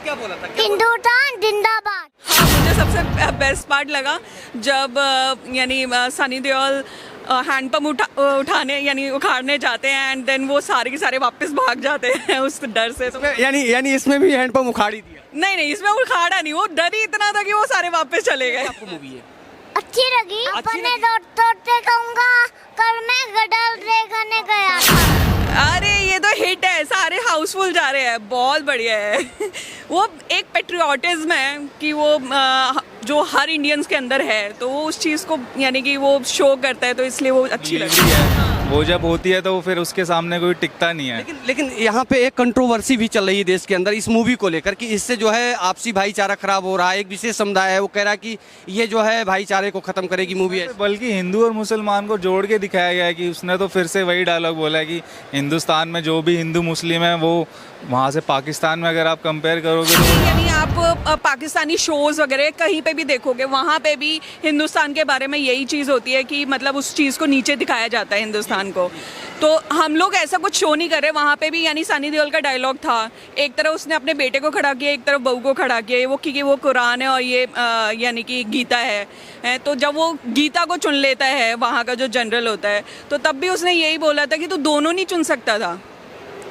क्या बोला था? हिंदुस्तान जिंदाबाद। हाँ, मुझे सबसे बेस्ट पार्ट लगा जब यानी सनी देओल हैंडपम्प उठाने यानी उखाड़ने जाते हैं एंड देन वो सारे के सारे वापस भाग जाते हैं उस डर से। तो यानी इसमें भी हैंडपम्प उखाड़ ही दिया। नहीं, इसमें उखाड़ा नहीं, वो डर ही इतना था कि वो सारे वापस चले गए। आपको मूवी है अच्छी लगी। अपने दोस्तों कहूँगा कल मैं गदर देखने गया था। अरे ये तो हिट है, सारे हाउसफुल जा रहे हैं, बहुत बढ़िया है। वो एक पेट्रियोटिज्म है कि वो जो हर इंडियंस के अंदर है, तो वो उस चीज़ को यानी कि वो शो करता है, तो इसलिए वो अच्छी लगती है। वो जब होती है तो फिर उसके सामने कोई टिकता नहीं है। लेकिन यहाँ पे एक कंट्रोवर्सी भी चल रही है देश के अंदर इस मूवी को लेकर कि इससे जो है आपसी भाईचारा खराब हो रहा है। एक विशेष समुदाय है वो कह रहा है कि ये जो है भाईचारे को खत्म करेगी मूवी है। बल्कि हिंदू और मुसलमान को जोड़ के दिखाया गया है कि उसने तो फिर से वही डायलॉग बोला है कि हिंदुस्तान में जो भी हिंदू मुस्लिम है वो वहाँ से पाकिस्तान में अगर आप कंपेयर करोगे तो यानी आप पाकिस्तानी शोज वगैरह कहीं पे भी देखोगे, वहाँ पे भी हिंदुस्तान के बारे में यही चीज़ होती है कि मतलब उस चीज़ को नीचे दिखाया जाता है हिंदुस्तान को। तो हम लोग ऐसा कुछ शो नहीं कर रहे। वहाँ पे भी यानी सनी देओल का डायलॉग था, एक तरफ उसने अपने बेटे को खड़ा किया, एक तरफ बहू को खड़ा किया, वो क्योंकि वो कुरान है और ये यानी कि गीता है। तो जब वो गीता को चुन लेता है वहाँ का जो जनरल होता है, तो तब भी उसने यही बोला था कि तू दोनों नहीं चुन सकता था,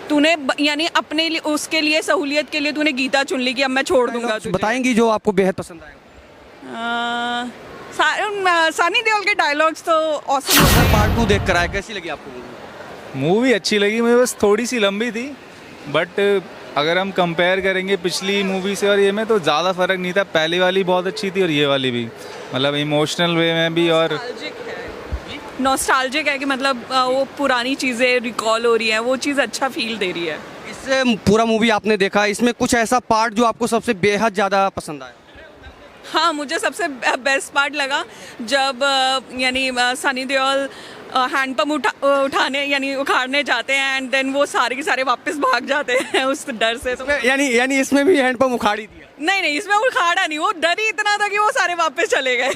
तूने यानी अपने लिए उसके लिए सहूलियत के लिए तूने गीता चुन ली कि अब मैं छोड़ दूंगा तुझे। बताएंगी जो आपको बेहद पसंद आएगा। सनी देओल के डायलॉग्स तो ऑसम होते हैं। पार्ट 2 देख कर आए, कैसी लगी आपको मूवी अच्छी लगी मुझे, बस थोड़ी सी लंबी थी। बट अगर हम कंपेयर करेंगे पिछली मूवी से और ये में तो ज़्यादा फर्क नहीं था। पहली वाली बहुत अच्छी थी और ये वाली भी, मतलब इमोशनल वे में भी और नॉस्टैल्जिक है कि मतलब वो पुरानी चीज़ें रिकॉल हो रही हैं, वो चीज़ अच्छा फील दे रही है। इससे पूरा मूवी आपने देखा, इसमें कुछ ऐसा पार्ट जो आपको सबसे बेहद ज़्यादा पसंद आया? हाँ, मुझे सबसे बेस्ट पार्ट लगा जब यानी सनी देओल हैंडपम्प उठाने यानी उखाड़ने जाते हैं एंड देन वो सारे के सारे वापस भाग जाते हैं उस डर से। तो यानी इसमें भी हैंडपम्प उखाड़ ही दिया। नहीं, इसमें उखाड़ा नहीं, वो डर ही इतना था कि वो सारे वापस चले गए।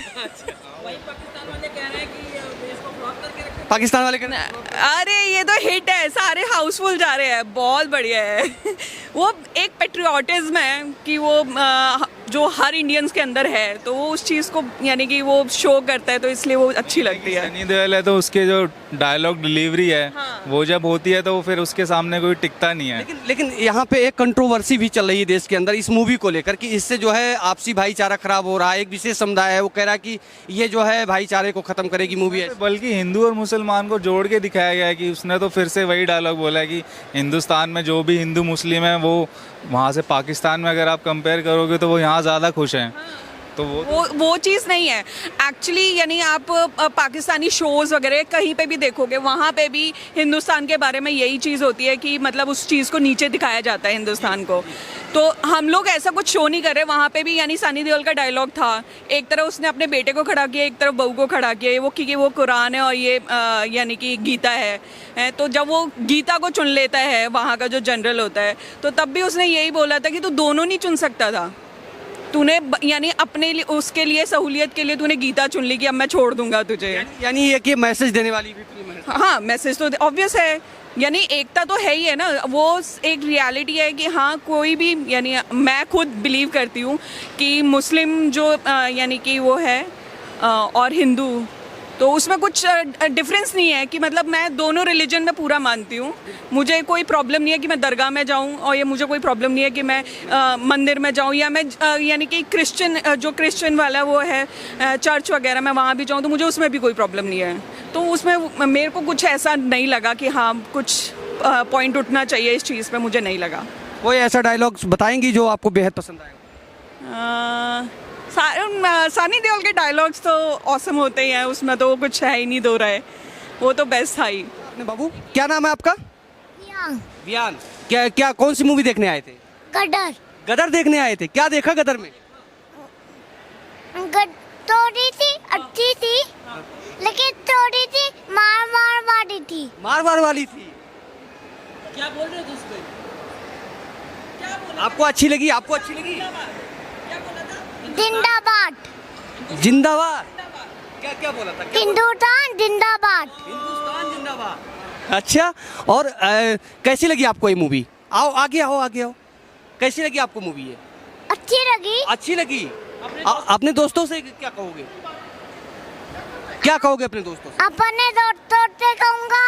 पाकिस्तान वाले अरे ये तो हिट है, सारे हाउसफुल जा रहे हैं, बहुत बढ़िया है। वो एक पेट्रियोटिज्म है कि वो जो हर इंडियंस के अंदर है, तो वो उस चीज़ को यानी कि वो शो करता है, तो इसलिए वो अच्छी लगती है। सनी देओल है तो उसके जो डायलॉग डिलीवरी है हाँ। वो जब होती है तो फिर उसके सामने कोई टिकता नहीं है। लेकिन यहाँ पे एक कंट्रोवर्सी भी चल रही है देश के अंदर इस मूवी को लेकर कि इससे जो है आपसी भाईचारा खराब हो रहा है। एक विशेष समुदाय है वो कह रहा है कि ये जो है भाईचारे को खत्म करेगी मूवी है। बल्कि हिंदू और मुसलमान को जोड़ के दिखाया गया है कि उसने तो फिर से वही डायलॉग बोला है कि हिंदुस्तान में जो भी हिंदू मुस्लिम है वो वहाँ से पाकिस्तान में अगर आप कंपेयर करोगे तो वो यहाँ ज़्यादा खुश हैं। तो वो चीज़ नहीं है एक्चुअली। यानी आप पाकिस्तानी शोज़ वगैरह कहीं पे भी देखोगे, वहाँ पे भी हिंदुस्तान के बारे में यही चीज़ होती है कि मतलब उस चीज़ को नीचे दिखाया जाता है हिंदुस्तान को। तो हम लोग ऐसा कुछ शो नहीं कर रहे। वहाँ पे भी यानी सनी देओल का डायलॉग था, एक तरफ उसने अपने बेटे को खड़ा किया, एक तरफ बहू को खड़ा किया, वो क्योंकि वो कुरान है और ये यानी कि गीता है। तो जब वो गीता को चुन लेता है वहाँ का जो जनरल होता है, तो तब भी उसने यही बोला था कि तू दोनों नहीं चुन सकता था, तूने यानी अपने लिए उसके लिए सहूलियत के लिए तूने गीता चुन ली कि अब मैं छोड़ दूंगा तुझे। यानी ये कि मैसेज देने वाली भी फिल्म है। हाँ, मैसेज तो ऑब्वियस है, यानी एकता तो है ही है ना। वो एक रियलिटी है कि हाँ, कोई भी यानी मैं खुद बिलीव करती हूँ कि मुस्लिम जो यानी कि वो है और हिंदू, तो उसमें कुछ डिफरेंस नहीं है कि मतलब मैं दोनों रिलीजन में पूरा मानती हूँ। मुझे कोई प्रॉब्लम नहीं है कि मैं दरगाह में जाऊँ और ये मुझे कोई प्रॉब्लम नहीं है कि मैं मंदिर में जाऊँ या मैं यानी कि क्रिश्चियन वाला वो है चर्च वगैरह में वहाँ भी जाऊँ, तो मुझे उसमें भी कोई प्रॉब्लम नहीं है। तो उसमें मेरे को कुछ ऐसा नहीं लगा कि हाँ कुछ पॉइंट उठना चाहिए इस चीज़ पर, मुझे नहीं लगा। कोई ऐसा डायलॉग बताएंगी जो आपको बेहद पसंद आएगा? सनी देओल के डायलॉग्स तो ऑसम होते ही हैं, उसमें तो कुछ है ही नहीं दो रहा है, वो तो बेस्ट था ही। अपने बाबू क्या नाम है आपका? वियान। क्या कौन सी मूवी देखने आए थे? गदर। गदर देखने आए थे, क्या देखा गदर में? थोड़ी सी अच्छी थी लेकिन थोड़ी सी मार वाली थी। मार वाली थी। क्या बोल रहे थे उस पे? आपको अच्छी लगी? आपको अच्छी लगी? जिंदाबाद। जिंदाबाद। क्या बोला था? हिंदुस्तान जिंदाबाद। हिंदुस्तान जिंदाबाद। अच्छा, और कैसी लगी आपको ये मूवी? आओ आगे आओ। कैसी लगी आपको मूवी ये? अच्छी लगी। अच्छी लगी। अपने दोस्तों से क्या कहोगे? क्या कहोगे अपने दोस्तों से? अपने दोस्तों से कहूँगा